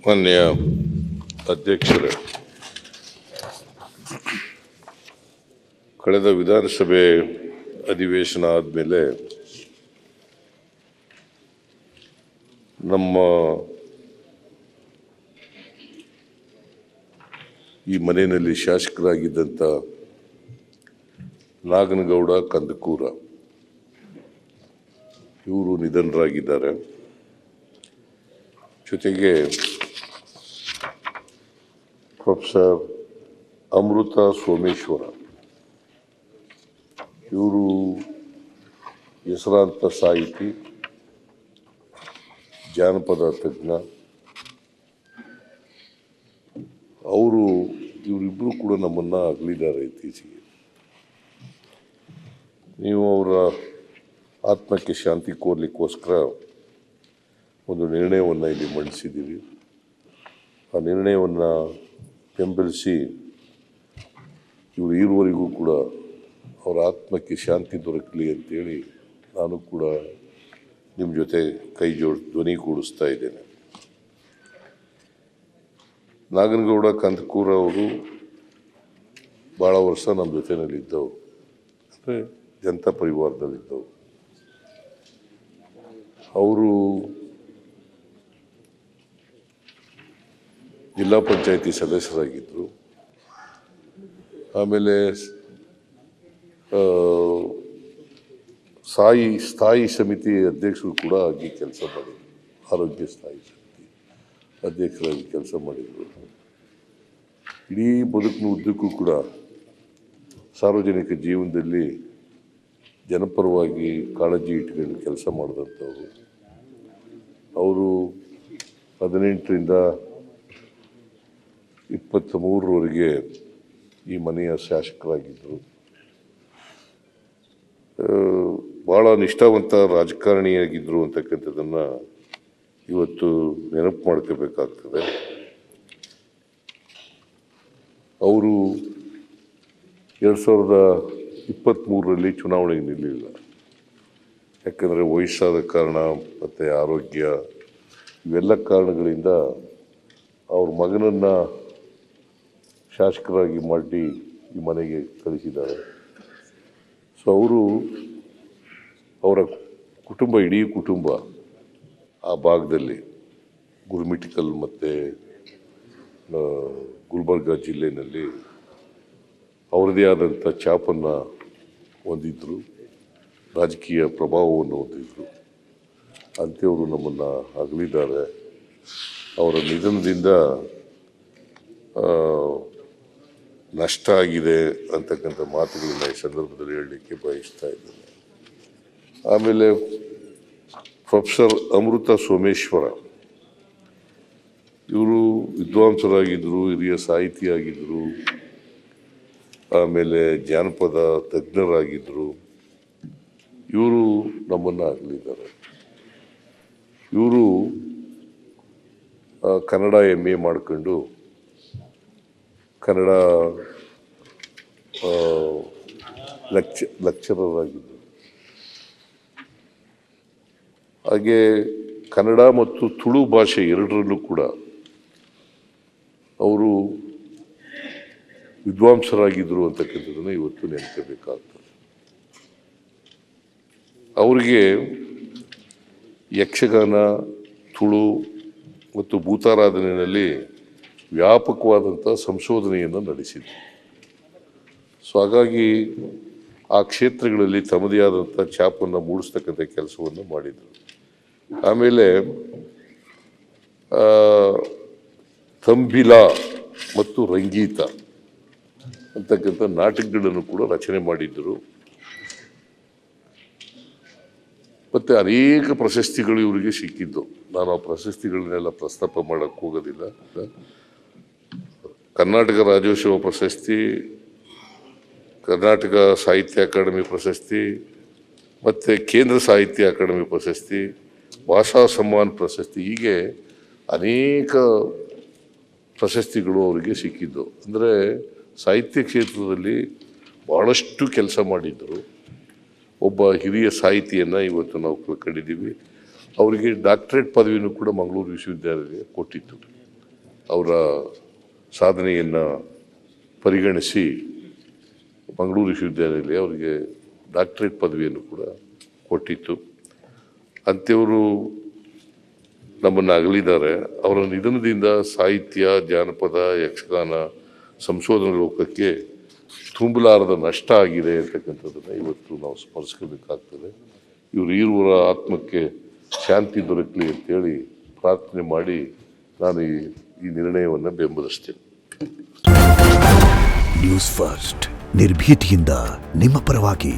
ಮಾನ್ಯ ಅಧ್ಯಕ್ಷರೇ, ಕಳೆದ ವಿಧಾನಸಭೆ ಅಧಿವೇಶನ ಆದಮೇಲೆ ನಮ್ಮ ಈ ಮನೆಯಲ್ಲಿ ಶಾಸಕರಾಗಿದ್ದಂಥ ನಾಗನಗೌಡ ಕಂದಕೂರ ಇವರು ನಿಧನರಾಗಿದ್ದಾರೆ. ಜೊತೆಗೆ ಪ್ರೊಫೆಸರ್ ಅಮೃತ ಸೋಮೇಶ್ವರ ಇವರು ಹೆಸರಾಂತ ಸಾಹಿತಿ, ಜಾನಪದ ತಜ್ಞ. ಇವರಿಬ್ಬರು ಕೂಡ ನಮ್ಮನ್ನು ಅಗಲಿದ್ದಾರೆ ಇತ್ತೀಚೆಗೆ. ನೀವು ಅವರ ಆತ್ಮಕ್ಕೆ ಶಾಂತಿ ಕೋರಲಿಕ್ಕೋಸ್ಕರ ಒಂದು ನಿರ್ಣಯವನ್ನು ಇಲ್ಲಿ ಮಂಡಿಸಿದ್ದೀವಿ. ಆ ನಿರ್ಣಯವನ್ನು ಬೆಂಬಲಿಸಿ ಇವರು ಇರುವವರೆಗೂ ಕೂಡ ಅವರ ಆತ್ಮಕ್ಕೆ ಶಾಂತಿ ದೊರಕಲಿ ಅಂತೇಳಿ ನಾನು ಕೂಡ ನಿಮ್ಮ ಜೊತೆ ಕೈ ಧ್ವನಿ ಕೂಡಿಸ್ತಾ ಇದ್ದೇನೆ. ನಾಗನಗೌಡ ಕಂದಕೂರ ಅವರು ಭಾಳ ವರ್ಷ ನಮ್ಮ ಜೊತೆಯಲ್ಲಿದ್ದವರು, ಅಂದರೆ ಜನತಾ ಪರಿವಾರದಲ್ಲಿದ್ದವರು. ಅವರು ಜಿಲ್ಲಾ ಪಂಚಾಯತಿ ಸದಸ್ಯರಾಗಿದ್ದರು. ಆಮೇಲೆ ಸ್ಥಾಯಿ ಸಮಿತಿ ಅಧ್ಯಕ್ಷರು ಕೂಡ ಆಗಿ ಕೆಲಸ ಮಾಡಿದರು. ಆರೋಗ್ಯ ಸ್ಥಾಯಿ ಸಮಿತಿ ಅಧ್ಯಕ್ಷರಾಗಿ ಕೆಲಸ ಮಾಡಿದರು. ಇಡೀ ಬದುಕಿನ ಉದ್ದಕ್ಕೂ ಕೂಡ ಸಾರ್ವಜನಿಕ ಜೀವನದಲ್ಲಿ ಜನಪರವಾಗಿ ಕಾಳಜಿ ಇಟ್ಕೊಂಡು ಕೆಲಸ ಮಾಡಿದಂಥವ್ರು. ಅವರು 18ರಿಂದ 23ರವರೆಗೆ ಈ ಮನೆಯ ಶಾಸಕರಾಗಿದ್ದರು. ಭಾಳ ನಿಷ್ಠಾವಂತ ರಾಜಕಾರಣಿಯಾಗಿದ್ದರು ಅಂತಕ್ಕಂಥದ್ದನ್ನು ಇವತ್ತು ನೆನಪು ಮಾಡ್ಕೋಬೇಕಾಗ್ತದೆ. ಅವರು 2023ರಲ್ಲಿ ಚುನಾವಣೆಗೆ ನಿಲ್ಲಲಿಲ್ಲ. ಯಾಕಂದರೆ ವಯಸ್ಸಾದ ಕಾರಣ ಮತ್ತು ಆರೋಗ್ಯ ಇವೆಲ್ಲ ಕಾರಣಗಳಿಂದ ಅವ್ರ ಮಗನನ್ನು ಶಾಸಕರಾಗಿ ಮಾಡಿ ಈ ಮನೆಗೆ ಕಳಿಸಿದ್ದಾರೆ. ಸೊ ಅವರ ಕುಟುಂಬ, ಇಡೀ ಕುಟುಂಬ ಆ ಭಾಗದಲ್ಲಿ ಗುರುಮಿಠಕಲ್ ಮತ್ತು ಗುಲ್ಬರ್ಗ ಜಿಲ್ಲೆಯಲ್ಲಿ ಅವರದೇ ಆದಂಥ ಛಾಪನ್ನು ಹೊಂದಿದ್ದರು, ರಾಜಕೀಯ ಪ್ರಭಾವವನ್ನು ಹೊಂದಿದ್ದರು. ಅಂಥವರು ನಮ್ಮನ್ನು ಅಗಲಿದ್ದಾರೆ. ಅವರ ನಿಧನದಿಂದ ನಷ್ಟ ಆಗಿದೆ ಅಂತಕ್ಕಂಥ ಮಾತುಗಳನ್ನ ಈ ಸಂದರ್ಭದಲ್ಲಿ ಹೇಳಲಿಕ್ಕೆ ಬಯಸ್ತಾ ಇದ್ದೇನೆ. ಆಮೇಲೆ ಪ್ರೊಫೆಸರ್ ಅಮೃತ ಸೋಮೇಶ್ವರ ಇವರು ವಿದ್ವಾಂಸರಾಗಿದ್ದರು, ಹಿರಿಯ ಸಾಹಿತಿಯಾಗಿದ್ದರು, ಆಮೇಲೆ ಜಾನಪದ ತಜ್ಞರಾಗಿದ್ದರು. ಇವರು ನಮ್ಮನ್ನು ಅಗಲಿದ್ದಾರೆ. ಇವರು ಕನ್ನಡ MA ಮಾಡಿಕೊಂಡು ಕನ್ನಡ ಲೆಕ್ಚರರ್ ಆಗಿದ್ದರು. ಹಾಗೆ ಕನ್ನಡ ಮತ್ತು ತುಳು ಭಾಷೆ ಎರಡರಲ್ಲೂ ಕೂಡ ಅವರು ವಿದ್ವಾಂಸರಾಗಿದ್ದರು ಅಂತಕ್ಕಂಥದ್ದನ್ನು ಇವತ್ತು ನೆನಪಬೇಕಾಗ್ತದೆ. ಅವರಿಗೆ ಯಕ್ಷಗಾನ, ತುಳು ಮತ್ತು ಭೂತಾರಾಧನೆಯಲ್ಲಿ ವ್ಯಾಪಕವಾದಂಥ ಸಂಶೋಧನೆಯನ್ನು ನಡೆಸಿದರು. ಸೊ ಹಾಗಾಗಿ ಆ ಕ್ಷೇತ್ರಗಳಲ್ಲಿ ತಮ್ಮದೇ ಆದಂಥ ಛಾಪನ್ನು ಮೂಡಿಸ್ತಕ್ಕಂಥ ಕೆಲಸವನ್ನು ಮಾಡಿದರು. ಆಮೇಲೆ ತಂಬಿಲ ಮತ್ತು ರಂಗೀತ ಅಂತಕ್ಕಂಥ ನಾಟಕಗಳನ್ನು ಕೂಡ ರಚನೆ ಮಾಡಿದ್ದರು. ಮತ್ತು ಅನೇಕ ಪ್ರಶಸ್ತಿಗಳು ಇವರಿಗೆ ಸಿಕ್ಕಿದ್ದು. ನಾನು ಆ ಪ್ರಶಸ್ತಿಗಳನ್ನೆಲ್ಲ ಪ್ರಸ್ತಾಪ ಮಾಡೋಕ್ಕೆ ಹೋಗೋದಿಲ್ಲ. ಕರ್ನಾಟಕ ರಾಜ್ಯೋತ್ಸವ ಪ್ರಶಸ್ತಿ, ಕರ್ನಾಟಕ ಸಾಹಿತ್ಯ ಅಕಾಡೆಮಿ ಪ್ರಶಸ್ತಿ, ಮತ್ತು ಕೇಂದ್ರ ಸಾಹಿತ್ಯ ಅಕಾಡೆಮಿ ಪ್ರಶಸ್ತಿ, ಭಾಷಾ ಸಮ್ಮಾನ್ ಪ್ರಶಸ್ತಿ, ಹೀಗೆ ಅನೇಕ ಪ್ರಶಸ್ತಿಗಳು ಅವರಿಗೆ ಸಿಕ್ಕಿದ್ದು. ಅಂದರೆ ಸಾಹಿತ್ಯ ಕ್ಷೇತ್ರದಲ್ಲಿ ಭಾಳಷ್ಟು ಕೆಲಸ ಮಾಡಿದ್ದರು. ಒಬ್ಬ ಹಿರಿಯ ಸಾಹಿತಿಯನ್ನು ಇವತ್ತು ನಾವು ಕಂಡಿದ್ದೀವಿ. ಅವರಿಗೆ ಡಾಕ್ಟರೇಟ್ ಪದವಿನೂ ಕೂಡ ಮಂಗಳೂರು ವಿಶ್ವವಿದ್ಯಾಲಯ ಕೊಟ್ಟಿತ್ತು. ಅವರ ಸಾಧನೆಯನ್ನು ಪರಿಗಣಿಸಿ ಮಂಗಳೂರು ವಿಶ್ವವಿದ್ಯಾಲಯದಲ್ಲಿ ಅವರಿಗೆ ಡಾಕ್ಟರೇಟ್ ಪದವಿಯನ್ನು ಕೂಡ ಕೊಟ್ಟಿತ್ತು. ಅಂಥವರು ನಮ್ಮನ್ನು ಅಗಲಿದ್ದಾರೆ. ಅವರ ನಿಧನದಿಂದ ಸಾಹಿತ್ಯ, ಜಾನಪದ, ಯಕ್ಷಗಾನ, ಸಂಶೋಧನಾ ಲೋಕಕ್ಕೆ ತುಂಬಲಾರದ ನಷ್ಟ ಆಗಿದೆ ಅಂತಕ್ಕಂಥದ್ದನ್ನು ಇವತ್ತು ನಾವು ಸ್ಮರಿಸ್ಕೋಬೇಕಾಗ್ತದೆ. ಇವರ ಆತ್ಮಕ್ಕೆ ಶಾಂತಿ ದೊರಕಲಿ ಅಂತೇಳಿ ಪ್ರಾರ್ಥನೆ ಮಾಡಿ ನಾನು ಈ ನಿರ್ಣಯವನ್ನು ಬೆಂಬಲಿಸ್ತೇನೆ. ನ್ಯೂಸ್ ಫಸ್ಟ್ ನಿರ್ಭೀತಿಯಿಂದ ನಿಮ್ಮ ಪರವಾಗಿ.